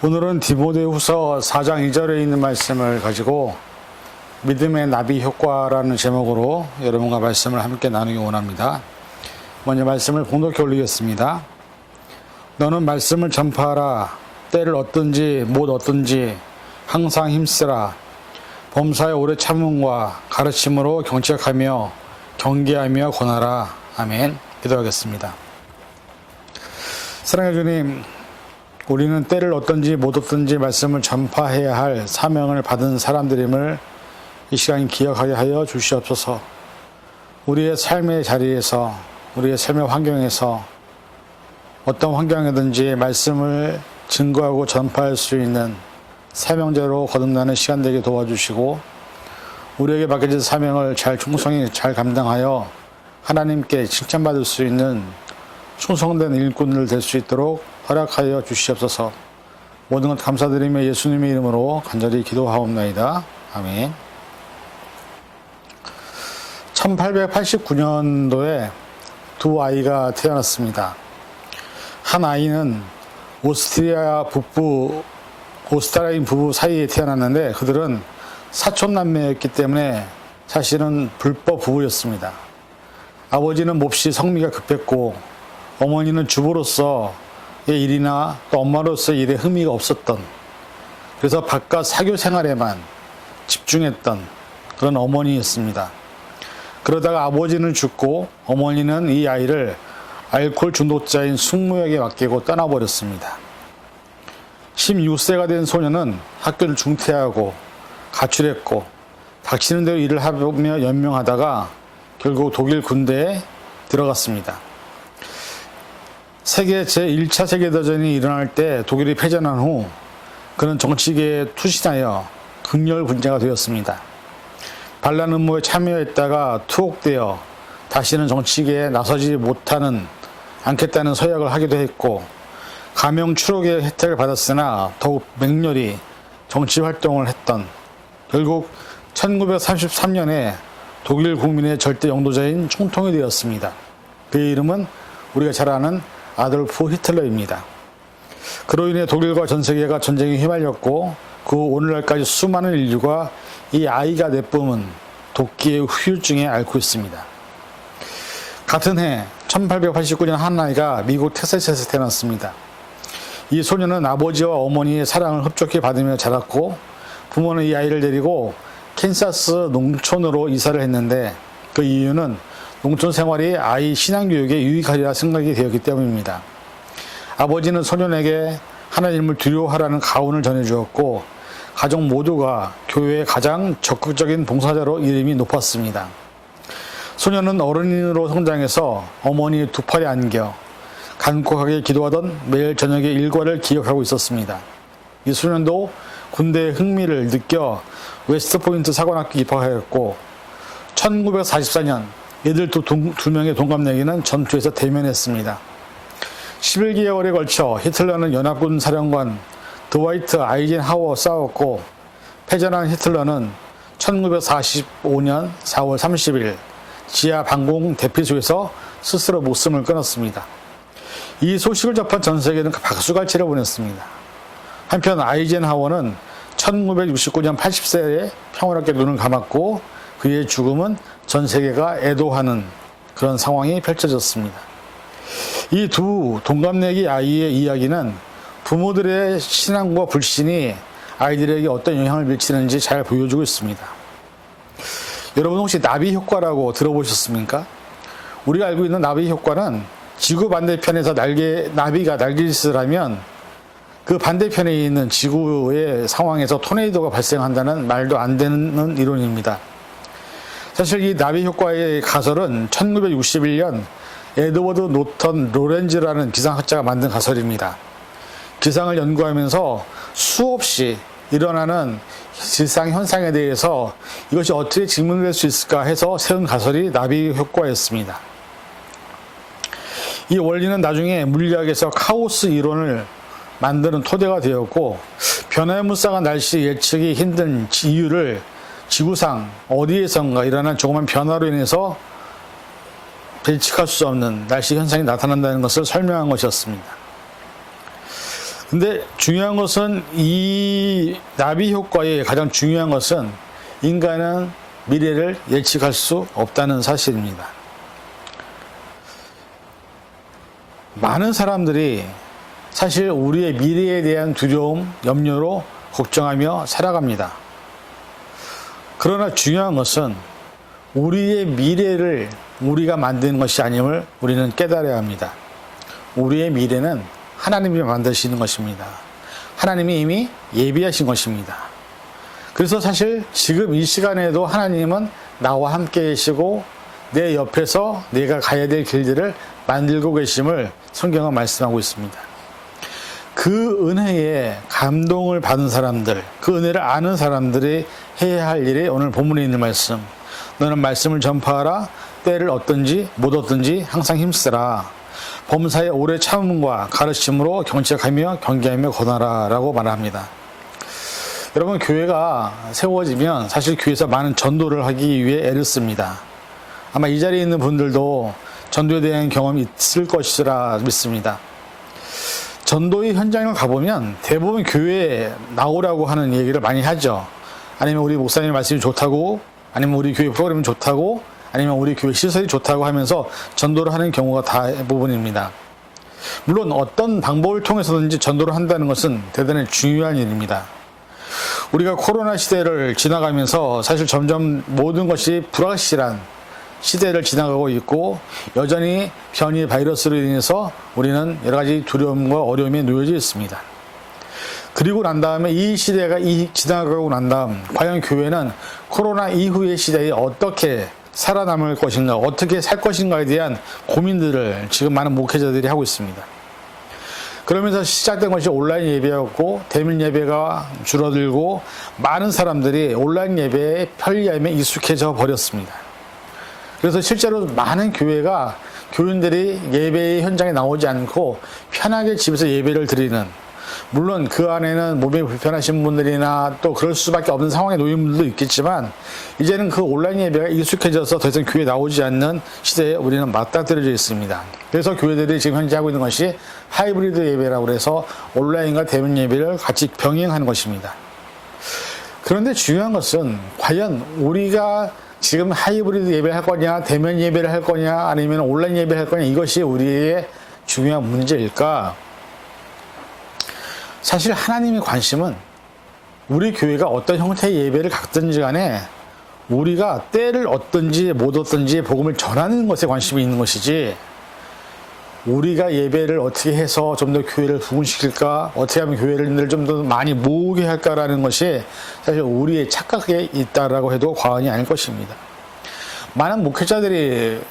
오늘은 디모데후서 4장 2절에 있는 말씀을 가지고 믿음의 나비 효과라는 제목으로 여러분과 말씀을 함께 나누기 원합니다. 먼저 말씀을 봉독해 올리겠습니다. 너는 말씀을 전파하라. 때를 얻든지 못 얻든지 항상 힘쓰라. 범사에 오래 참음과 가르침으로 경책하며 경계하며 권하라. 아멘. 기도하겠습니다. 사랑해 주님, 우리는 때를 얻든지 못 얻든지 말씀을 전파해야 할 사명을 받은 사람들임을 이 시간 기억하게 하여 주시옵소서. 우리의 삶의 자리에서, 우리의 삶의 환경에서 어떤 환경이든지 말씀을 증거하고 전파할 수 있는 사명자로 거듭나는 시간 되게 도와주시고, 우리에게 맡겨진 사명을 충성히 잘 감당하여 하나님께 칭찬받을 수 있는 충성된 일꾼들 될 수 있도록 허락하여 주시옵소서. 모든 것 감사드리며 예수님의 이름으로 간절히 기도하옵나이다. 아멘. 1889년도에 두 아이가 태어났습니다. 한 아이는 오스트리아인 부부 사이에 태어났는데 그들은 사촌남매였기 때문에 사실은 불법 부부였습니다. 아버지는 몹시 성미가 급했고 어머니는 주부로서의 일이나 또 엄마로서의 일에 흥미가 없었던, 그래서 바깥 사교 생활에만 집중했던 그런 어머니였습니다. 그러다가 아버지는 죽고 어머니는 이 아이를 알코올 중독자인 숙모에게 맡기고 떠나버렸습니다. 16세가 된 소녀는 학교를 중퇴하고 가출했고 닥치는 대로 일을 하며 연명하다가 결국 독일 군대에 들어갔습니다. 제1차 세계대전이 일어날 때 독일이 패전한 후 그는 정치계에 투신하여 극렬 군자가 되었습니다. 반란 음모에 참여했다가 투옥되어 다시는 정치계에 나서지 않겠다는 서약을 하기도 했고, 가명 추록의 혜택을 받았으나 더욱 맹렬히 정치 활동을 했던, 결국 1933년에 독일 국민의 절대 영도자인 총통이 되었습니다. 그의 이름은 우리가 잘 아는 아돌프 히틀러입니다. 그로 인해 독일과 전 세계가 전쟁에 휘말렸고 그 오늘날까지 수많은 인류가 이 아이가 내뿜은 도끼의 후유증에 앓고 있습니다. 같은 해 1889년 한 아이가 미국 텍사스에서 태어났습니다. 이 소녀는 아버지와 어머니의 사랑을 흡족히 받으며 자랐고, 부모는 이 아이를 데리고 캔사스 농촌으로 이사를 했는데 그 이유는 농촌 생활이 아이 신앙교육에 유익하리라 생각이 되었기 때문입니다. 아버지는 소년에게 하나님을 두려워하라는 가훈을 전해주었고, 가족 모두가 교회의 가장 적극적인 봉사자로 이름이 높았습니다. 소년은 어른으로 성장해서 어머니의 두 팔에 안겨 간곡하게 기도하던 매일 저녁의 일과를 기억하고 있었습니다. 이 소년도 군대의 흥미를 느껴 웨스트포인트 사관학교 입학하였고, 1944년 이들 두 명의 동갑내기는 전투에서 대면했습니다. 11개월에 걸쳐 히틀러는 연합군 사령관 드와이트 아이젠하워와 싸웠고, 패전한 히틀러는 1945년 4월 30일 지하 방공 대피소에서 스스로 목숨을 끊었습니다. 이 소식을 접한 전 세계는 박수갈채를 보냈습니다. 한편 아이젠하워는 1969년 80세에 평화롭게 눈을 감았고 그의 죽음은 전 세계가 애도하는 그런 상황이 펼쳐졌습니다. 이 두 동갑내기 아이의 이야기는 부모들의 신앙과 불신이 아이들에게 어떤 영향을 미치는지 잘 보여주고 있습니다. 여러분 혹시 나비 효과라고 들어보셨습니까? 우리가 알고 있는 나비 효과는 지구 반대편에서 나비가 날개짓을 하면 그 반대편에 있는 지구의 상황에서 토네이도가 발생한다는 말도 안 되는 이론입니다. 사실 이 나비 효과의 가설은 1961년 에드워드 노턴 로렌즈라는 기상학자가 만든 가설입니다. 기상을 연구하면서 수없이 일어나는 질상 현상에 대해서 이것이 어떻게 증명될 수 있을까 해서 세운 가설이 나비 효과였습니다. 이 원리는 나중에 물리학에서 카오스 이론을 만드는 토대가 되었고, 변화무쌍한 날씨 예측이 힘든 이유를 지구상 어디에선가 일어난 조그만 변화로 인해서 예측할 수 없는 날씨 현상이 나타난다는 것을 설명한 것이었습니다. 근데 중요한 것은 이 나비 효과의 가장 중요한 것은 인간은 미래를 예측할 수 없다는 사실입니다. 많은 사람들이 사실 우리의 미래에 대한 두려움, 염려로 걱정하며 살아갑니다. 그러나 중요한 것은 우리의 미래를 우리가 만드는 것이 아님을 우리는 깨달아야 합니다. 우리의 미래는 하나님이 만드시는 것입니다. 하나님이 이미 예비하신 것입니다. 그래서 사실 지금 이 시간에도 하나님은 나와 함께 계시고 내 옆에서 내가 가야 될 길들을 만들고 계심을 성경은 말씀하고 있습니다. 그 은혜에 감동을 받은 사람들, 그 은혜를 아는 사람들이 해야 할 일이 오늘 본문에 있는 말씀. 너는 말씀을 전파하라. 때를 얻든지 못 얻든지 항상 힘쓰라. 범사의 오래 참음과 가르침으로 경책하며 경계하며 권하라 라고 말합니다. 여러분, 교회가 세워지면 사실 교회에서 많은 전도를 하기 위해 애를 씁니다. 아마 이 자리에 있는 분들도 전도에 대한 경험이 있을 것이라 믿습니다. 전도의 현장을 가보면 대부분 교회에 나오라고 하는 얘기를 많이 하죠. 아니면 우리 목사님 말씀이 좋다고, 아니면 우리 교회 프로그램이 좋다고, 아니면 우리 교회 시설이 좋다고 하면서 전도를 하는 경우가 대부분입니다. 물론 어떤 방법을 통해서든지 전도를 한다는 것은 대단히 중요한 일입니다. 우리가 코로나 시대를 지나가면서 사실 점점 모든 것이 불확실한 시대를 지나가고 있고 여전히 변이 바이러스로 인해서 우리는 여러 가지 두려움과 어려움에 놓여져 있습니다. 그리고 난 다음에 이 시대가 지나가고 난 다음 과연 교회는 코로나 이후의 시대에 어떻게 살아남을 것인가, 어떻게 살 것인가에 대한 고민들을 지금 많은 목회자들이 하고 있습니다. 그러면서 시작된 것이 온라인 예배였고 대면 예배가 줄어들고 많은 사람들이 온라인 예배의 편리함에 익숙해져 버렸습니다. 그래서 실제로 많은 교회가 교인들이 예배의 현장에 나오지 않고 편하게 집에서 예배를 드리는, 물론 그 안에는 몸이 불편하신 분들이나 또 그럴 수밖에 없는 상황에 놓인 분들도 있겠지만 이제는 그 온라인 예배가 익숙해져서 더 이상 교회에 나오지 않는 시대에 우리는 맞닥뜨려져 있습니다. 그래서 교회들이 지금 현재 하고 있는 것이 하이브리드 예배라고 해서 온라인과 대면 예배를 같이 병행하는 것입니다. 그런데 중요한 것은 과연 우리가 지금 하이브리드 예배를 할 거냐, 대면 예배를 할 거냐, 아니면 온라인 예배를 할 거냐, 이것이 우리의 중요한 문제일까? 사실 하나님의 관심은 우리 교회가 어떤 형태의 예배를 갖든지 간에 우리가 때를 얻든지 못 얻든지 복음을 전하는 것에 관심이 있는 것이지, 우리가 예배를 어떻게 해서 좀 더 교회를 부흥시킬까, 어떻게 하면 교회를 좀 더 많이 모으게 할까라는 것이 사실 우리의 착각에 있다라고 해도 과언이 아닐 것입니다. 많은 목회자들이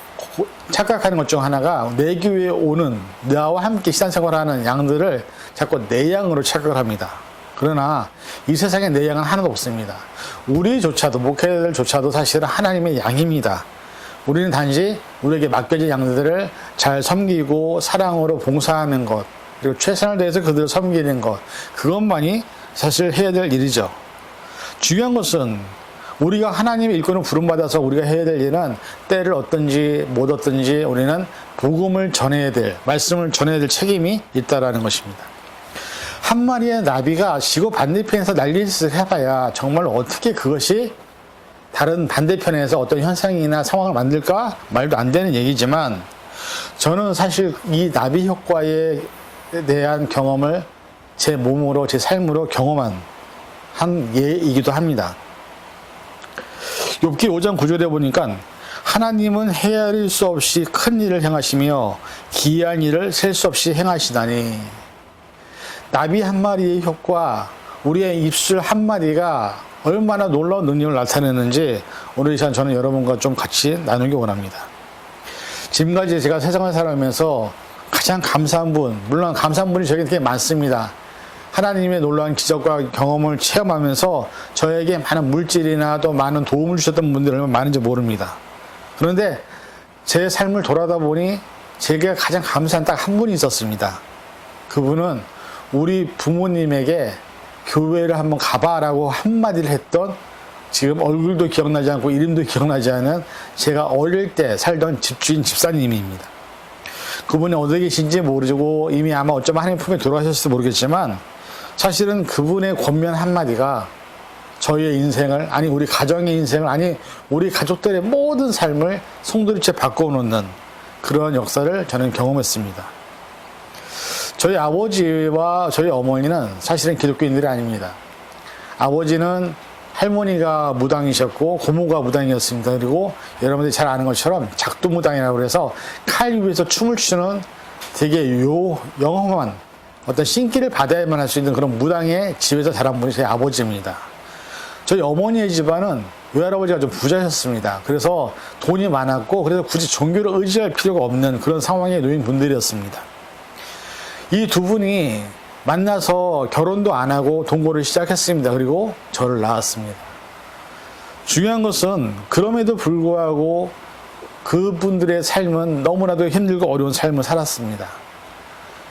착각하는 것 중 하나가 내 교회에 오는, 나와 함께 신앙생활하는 양들을 자꾸 내 양으로 착각을 합니다. 그러나 이 세상에 내 양은 하나도 없습니다. 우리조차도, 목회자들조차도 사실은 하나님의 양입니다. 우리는 단지 우리에게 맡겨진 양들을 잘 섬기고 사랑으로 봉사하는 것, 그리고 최선을 다해서 그들을 섬기는 것, 그것만이 사실 해야 될 일이죠. 중요한 것은 우리가 하나님의 일꾼을 부름받아서 우리가 해야 될 일은 때를 얻든지 못 얻든지 우리는 복음을 전해야 될, 말씀을 전해야 될 책임이 있다라는 것입니다. 한 마리의 나비가 지구 반대편에서 난리짓을 해봐야 정말 어떻게 그것이 다른 반대편에서 어떤 현상이나 상황을 만들까? 말도 안 되는 얘기지만 저는 사실 이 나비 효과에 대한 경험을 제 몸으로, 제 삶으로 경험한 한 예이기도 합니다. 욥기 5장 9절에 보니까 하나님은 헤아릴 수 없이 큰 일을 행하시며 기이한 일을 셀 수 없이 행하시다니. 나비 한 마리의 효과, 우리의 입술 한 마리가 얼마나 놀라운 능력을 나타내는지 오늘 이 시간 저는 여러분과 좀 같이 나누기 원합니다. 지금까지 제가 세상을 살아오면서 가장 감사한 분, 물론 감사한 분이 저에게 되게 많습니다. 하나님의 놀라운 기적과 경험을 체험하면서 저에게 많은 물질이나 또 많은 도움을 주셨던 분들이 얼마나 많은지 모릅니다. 그런데 제 삶을 돌아다 보니 제게 가장 감사한 딱 한 분이 있었습니다. 그분은 우리 부모님에게 교회를 한번 가봐라고 한마디를 했던, 지금 얼굴도 기억나지 않고 이름도 기억나지 않은 제가 어릴 때 살던 집주인 집사님입니다. 그분이 어디 계신지 모르고 이미 아마 어쩌면 하나님 품에 돌아가셨을지 모르겠지만 사실은 그분의 권면 한마디가 저희의 인생을, 아니 우리 가정의 인생을, 아니 우리 가족들의 모든 삶을 송두리째 바꿔놓는 그런 역사를 저는 경험했습니다. 저희 아버지와 저희 어머니는 사실은 기독교인들이 아닙니다. 아버지는 할머니가 무당이셨고 고모가 무당이었습니다. 그리고 여러분들이 잘 아는 것처럼 작두무당이라고 해서 칼 위에서 춤을 추는 되게 영험한 어떤 신기를 받아야만 할 수 있는 그런 무당의 집에서 자란 분이 저희 아버지입니다. 저희 어머니의 집안은 외할아버지가 좀 부자셨습니다. 그래서 돈이 많았고 그래서 굳이 종교를 의지할 필요가 없는 그런 상황에 놓인 분들이었습니다. 이 두 분이 만나서 결혼도 안 하고 동거를 시작했습니다. 그리고 저를 낳았습니다. 중요한 것은 그럼에도 불구하고 그분들의 삶은 너무나도 힘들고 어려운 삶을 살았습니다.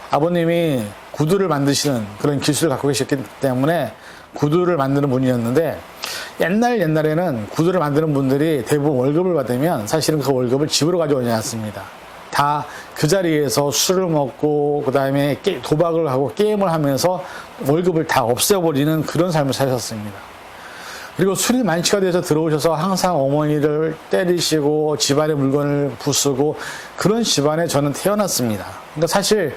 아버님이 구두를 만드시는 그런 기술을 갖고 계셨기 때문에 구두를 만드는 분이었는데 옛날에는 구두를 만드는 분들이 대부분 월급을 받으면 사실은 그 월급을 집으로 가져오지 않았습니다. 다 그 자리에서 술을 먹고 그 다음에 도박을 하고 게임을 하면서 월급을 다 없애버리는 그런 삶을 사셨습니다. 그리고 술이 만취가 돼서 들어오셔서 항상 어머니를 때리시고 집안의 물건을 부수고 그런 집안에 저는 태어났습니다. 그러니까 사실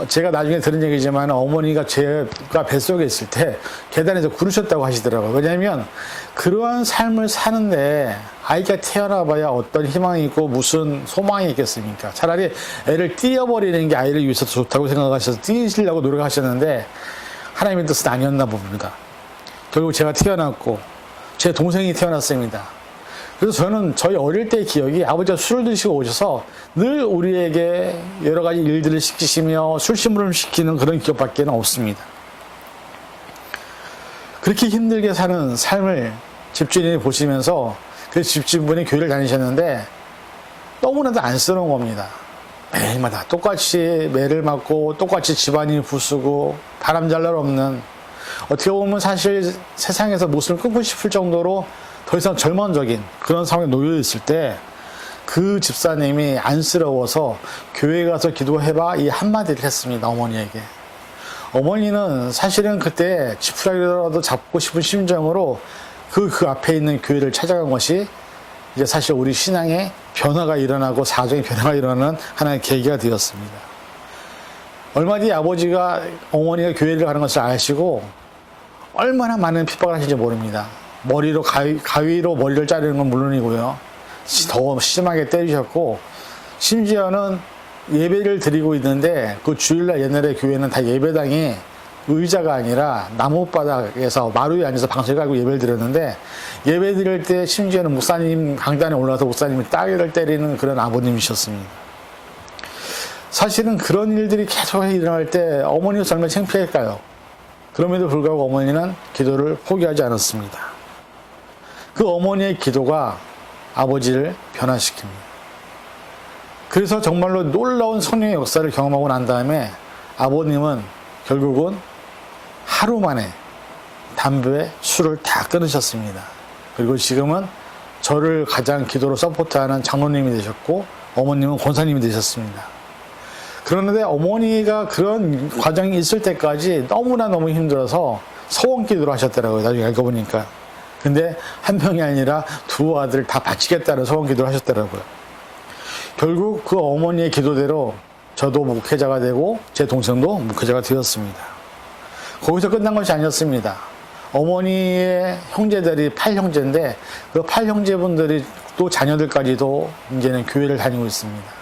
제가 나중에 들은 얘기지만 어머니가 제가 뱃속에 있을 때 계단에서 구르셨다고 하시더라고요. 왜냐하면 그러한 삶을 사는데 아이가 태어나봐야 어떤 희망이 있고 무슨 소망이 있겠습니까? 차라리 애를 띄어버리는 게 아이를 위해서 좋다고 생각하셔서 띄시려고 노력하셨는데 하나님의 뜻은 아니었나 봅니다. 결국 제가 태어났고 제 동생이 태어났습니다. 그래서 저는 저희 어릴 때의 기억이 아버지가 술을 드시고 오셔서 늘 우리에게 여러 가지 일들을 시키시며 술심부름 시키는 그런 기억밖에 없습니다. 그렇게 힘들게 사는 삶을 집주인이 보시면서 그 집주인분이 교회를 다니셨는데 너무나도 안쓰러운 겁니다. 매일마다 똑같이 매를 맞고 똑같이 집안이 부수고 바람 잘 날 없는, 어떻게 보면 사실 세상에서 목숨을 끊고 싶을 정도로 더 이상 절망적인 그런 상황에 놓여 있을 때 그 집사님이 안쓰러워서 교회에 가서 기도해봐 이 한마디를 했습니다. 어머니에게. 어머니는 사실은 그때 지푸라기라도 잡고 싶은 심정으로 그 앞에 있는 교회를 찾아간 것이 이제 사실 우리 신앙의 변화가 일어나고 사정의 변화가 일어나는 하나의 계기가 되었습니다. 얼마 뒤에 아버지가 어머니가 교회를 가는 것을 아시고 얼마나 많은 핍박을 하시는지 모릅니다. 머리로 가위로 머리를 자르는 건 물론이고요. 더 심하게 때리셨고 심지어는 예배를 드리고 있는데 그 주일날 옛날에 교회는 다 예배당이 의자가 아니라 나무바닥에서 마루에 앉아서 방석을 깔고 예배를 드렸는데 예배 드릴 때 심지어는 목사님 강단에 올라와서 목사님이 따귀를 때리는 그런 아버님이셨습니다. 사실은 그런 일들이 계속 일어날 때 어머니가 얼마나 창피할까요? 그럼에도 불구하고 어머니는 기도를 포기하지 않았습니다. 그 어머니의 기도가 아버지를 변화시킵니다. 그래서 정말로 놀라운 성령의 역사를 경험하고 난 다음에 아버님은 결국은 하루 만에 담배, 술을 다 끊으셨습니다. 그리고 지금은 저를 가장 기도로 서포트하는 장로님이 되셨고 어머님은 권사님이 되셨습니다. 그런데 어머니가 그런 과정이 있을 때까지 너무 힘들어서 소원 기도를 하셨더라고요. 나중에 알고 보니까. 근데 한 명이 아니라 두 아들 다 바치겠다는 소원 기도를 하셨더라고요. 결국 그 어머니의 기도대로 저도 목회자가 되고 제 동생도 목회자가 되었습니다. 거기서 끝난 것이 아니었습니다. 어머니의 형제들이 8형제인데 그 8형제분들이 또 자녀들까지도 이제는 교회를 다니고 있습니다.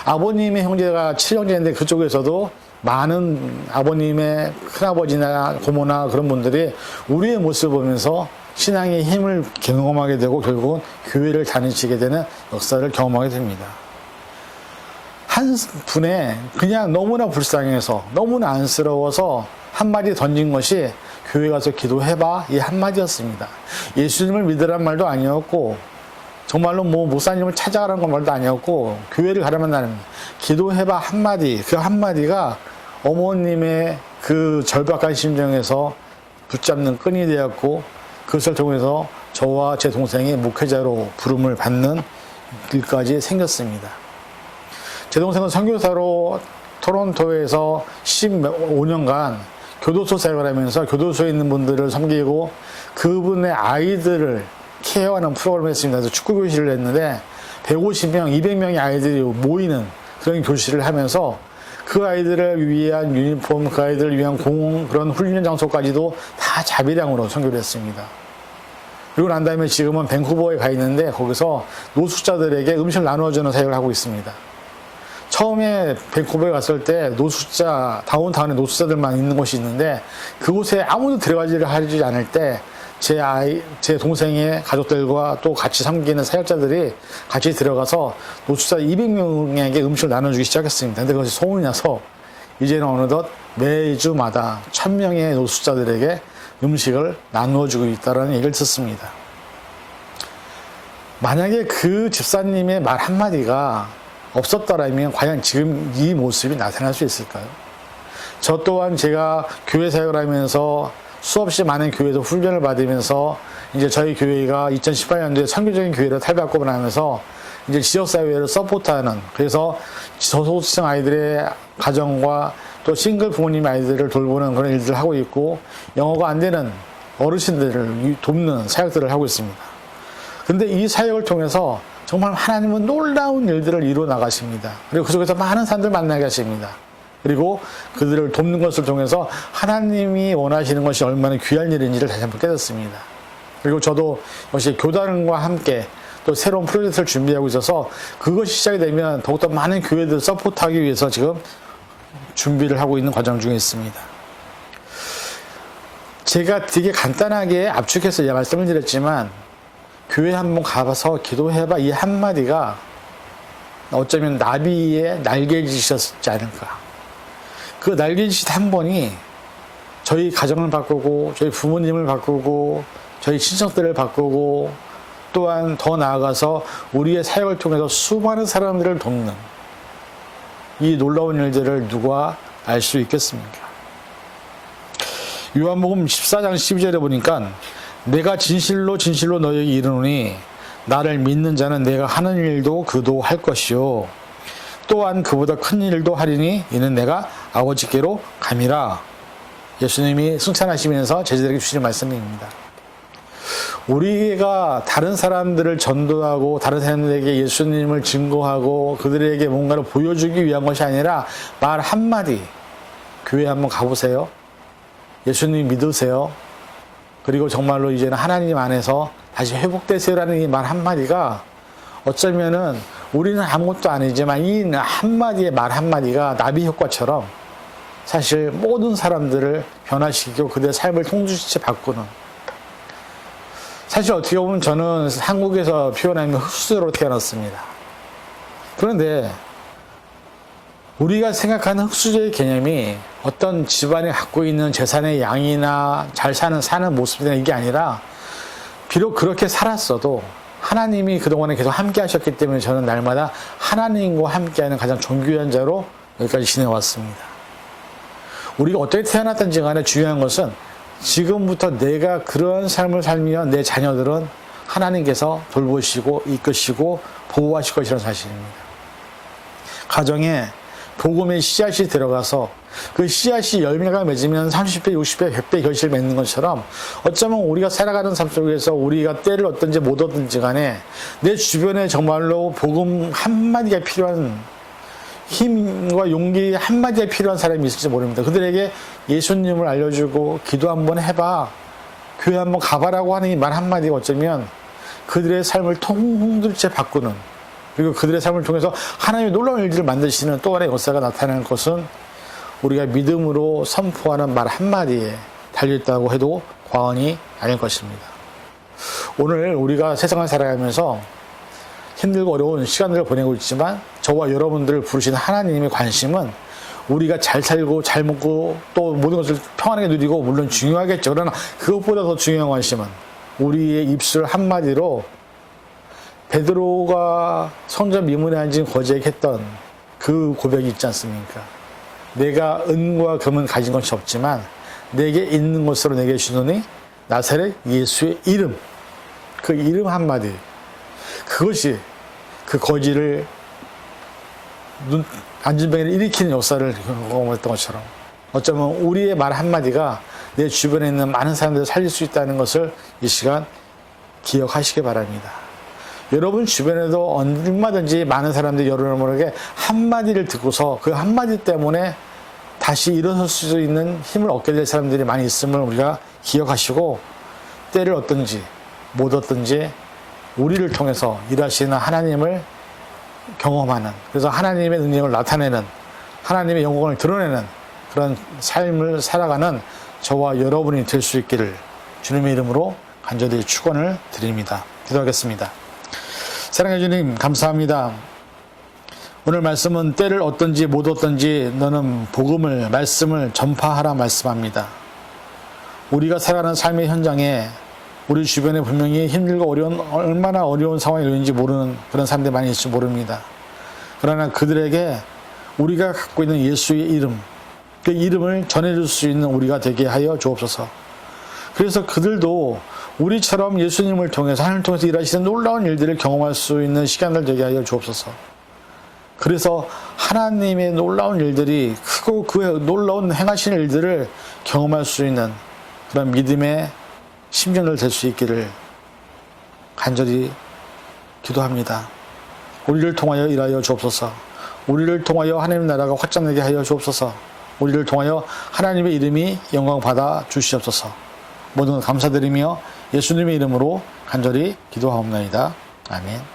아버님의 형제가 7형제인데 그쪽에서도 많은 아버님의 큰아버지나 고모나 그런 분들이 우리의 모습을 보면서 신앙의 힘을 경험하게 되고 결국은 교회를 다니시게 되는 역사를 경험하게 됩니다. 한 분의 그냥 너무나 불쌍해서 너무나 안쓰러워서 한마디 던진 것이 교회 가서 기도해봐 이 한마디였습니다. 예수님을 믿으란 말도 아니었고 정말로 목사님을 찾아가라는 말도 아니었고 교회를 가려면 나는 기도해봐 한마디, 그 한마디가 어머님의 그 절박한 심정에서 붙잡는 끈이 되었고 그것을 통해서 저와 제 동생이 목회자로 부름을 받는 일까지 생겼습니다. 제 동생은 선교사로 토론토에서 15년간 교도소 생활하면서 교도소에 있는 분들을 섬기고 그분의 아이들을 케어하는 프로그램을 했습니다. 그래서 축구 교실을 했는데 150명, 200명의 아이들이 모이는 그런 교실을 하면서 그 아이들을 위한 유니폼, 그 아이들을 위한 그런 훈련 장소까지도 다 자비량으로 선교를 했습니다. 그리고 난 다음에 지금은 밴쿠버에 가 있는데 거기서 노숙자들에게 음식을 나누어주는 사역을 하고 있습니다. 처음에 밴쿠버에 갔을 때 다운타운에 노숙자들만 있는 곳이 있는데 그곳에 아무도 들어가지를 하지 않을 때 제 동생의 가족들과 또 같이 섬기는 사역자들이 같이 들어가서 노숙자 200명에게 음식을 나눠주기 시작했습니다. 근데 그것이 소문이 나서 이제는 어느덧 매주마다 1000명의 노숙자들에게 음식을 나누어주고 있다는 얘기를 듣습니다. 만약에 그 집사님의 말 한마디가 없었더라면 과연 지금 이 모습이 나타날 수 있을까요? 저 또한 제가 교회 사역을 하면서 수없이 많은 교회에서 훈련을 받으면서 이제 저희 교회가 2018년도에 선교적인 교회를 탈바꿈을 하면서 이제 지역사회를 서포트하는, 그래서 저소득층 아이들의 가정과 또 싱글 부모님 아이들을 돌보는 그런 일들을 하고 있고, 영어가 안 되는 어르신들을 돕는 사역들을 하고 있습니다. 근데 이 사역을 통해서 정말 하나님은 놀라운 일들을 이루어 나가십니다. 그리고 그 속에서 많은 사람들 만나게 하십니다. 그리고 그들을 돕는 것을 통해서 하나님이 원하시는 것이 얼마나 귀한 일인지를 다시 한번 깨닫습니다. 그리고 저도 역시 교단과 함께 또 새로운 프로젝트를 준비하고 있어서 그것이 시작이 되면 더욱더 많은 교회들을 서포트하기 위해서 지금 준비를 하고 있는 과정 중에 있습니다. 제가 되게 간단하게 압축해서 말씀을 드렸지만 교회 한번 가봐서 기도해봐 이 한마디가 어쩌면 나비의 날개짓이었지 않을까. 그 날개짓 한 번이 저희 가정을 바꾸고 저희 부모님을 바꾸고 저희 친척들을 바꾸고 또한 더 나아가서 우리의 사역을 통해서 수많은 사람들을 돕는 이 놀라운 일들을 누가 알 수 있겠습니까? 요한복음 14장 12절에 보니까 내가 진실로 진실로 너희에게 이르노니 나를 믿는 자는 내가 하는 일도 그도 할 것이요 또한 그보다 큰 일도 하리니 이는 내가 아버지께로 감이라. 예수님이 승천하시면서 제자들에게 주시는 말씀입니다. 우리가 다른 사람들을 전도하고 다른 사람들에게 예수님을 증거하고 그들에게 뭔가를 보여주기 위한 것이 아니라 말 한마디, 교회 한번 가보세요. 예수님 믿으세요. 그리고 정말로 이제는 하나님 안에서 다시 회복되세요라는 이 말 한마디가 어쩌면은 우리는 아무것도 아니지만 이 한마디의 말 한마디가 나비 효과처럼 사실 모든 사람들을 변화시키고 그들의 삶을 통수치 바꾸는, 사실 어떻게 보면 저는 한국에서 표현하면 흑수저로 태어났습니다. 그런데 우리가 생각하는 흑수저의 개념이 어떤 집안이 갖고 있는 재산의 양이나 잘 사는 모습이나 이게 아니라 비록 그렇게 살았어도 하나님이 그동안에 계속 함께 하셨기 때문에 저는 날마다 하나님과 함께하는 가장 존귀한 자로 여기까지 지내왔습니다. 우리가 어떻게 태어났든지 간에 중요한 것은 지금부터 내가 그런 삶을 살면 내 자녀들은 하나님께서 돌보시고 이끄시고 보호하실 것이라는 사실입니다. 가정에 복음의 씨앗이 들어가서 그 씨앗이 열매가 맺으면 30배, 60배, 100배 결실을 맺는 것처럼 어쩌면 우리가 살아가는 삶 속에서 우리가 때를 얻든지 못 얻든지 간에 내 주변에 정말로 복음 한마디가 필요한 힘과 용기 한마디가 필요한 사람이 있을지 모릅니다. 그들에게 예수님을 알려주고 기도 한번 해봐, 교회 한번 가봐라고 하는 이 말 한마디가 어쩌면 그들의 삶을 통들째 바꾸는, 그리고 그들의 삶을 통해서 하나님의 놀라운 일들을 만드시는 또 하나의 역사가 나타나는 것은 우리가 믿음으로 선포하는 말 한마디에 달려있다고 해도 과언이 아닐 것입니다. 오늘 우리가 세상을 살아가면서 힘들고 어려운 시간들을 보내고 있지만 저와 여러분들을 부르시는 하나님의 관심은 우리가 잘 살고 잘 먹고 또 모든 것을 평안하게 누리고 물론 중요하겠죠. 그러나 그것보다 더 중요한 관심은 우리의 입술 한마디로 베드로가 성전 미문에 앉은 거지에게 했던 그 고백이 있지 않습니까? 내가 은과 금은 가진 것이 없지만 내게 있는 것으로 내게 주노니 나사렛 예수의 이름, 그 이름 한마디, 그것이 그 거지를 안진뱅이를 일으키는 역사를 경험했던 것처럼 어쩌면 우리의 말 한마디가 내 주변에 있는 많은 사람들을 살릴 수 있다는 것을 이 시간 기억하시기 바랍니다. 여러분 주변에도 얼마든지 많은 사람들이 여러분에게 한마디를 듣고서 그 한마디 때문에 다시 일어설 수 있는 힘을 얻게 될 사람들이 많이 있음을 우리가 기억하시고 때를 얻든지 못 얻든지 우리를 통해서 일하시는 하나님을 경험하는, 그래서 하나님의 능력을 나타내는, 하나님의 영광을 드러내는 그런 삶을 살아가는 저와 여러분이 될 수 있기를 주님의 이름으로 간절히 축원을 드립니다. 기도하겠습니다. 사랑해 주님 감사합니다. 오늘 말씀은 때를 얻든지 못 얻든지 너는 복음을, 말씀을 전파하라 말씀합니다. 우리가 살아가는 삶의 현장에 우리 주변에 분명히 힘들고 얼마나 어려운 상황이 있는지 모르는 그런 사람들이 많이 있을지 모릅니다. 그러나 그들에게 우리가 갖고 있는 예수의 이름, 그 이름을 전해줄 수 있는 우리가 되게 하여 주옵소서. 그래서 그들도 우리처럼 예수님을 통해서, 하나님을 통해서 일하시는 놀라운 일들을 경험할 수 있는 시간을 되게 하여 주옵소서. 그래서 하나님의 놀라운 일들이 크고 그 놀라운 행하시는 일들을 경험할 수 있는 그런 믿음의 심령을 될 수 있기를 간절히 기도합니다. 우리를 통하여 일하여 주옵소서. 우리를 통하여 하나님 나라가 확장되게 하여 주옵소서. 우리를 통하여 하나님의 이름이 영광 받아 주시옵소서. 모든 것 감사드리며 예수님의 이름으로 간절히 기도하옵나이다. 아멘.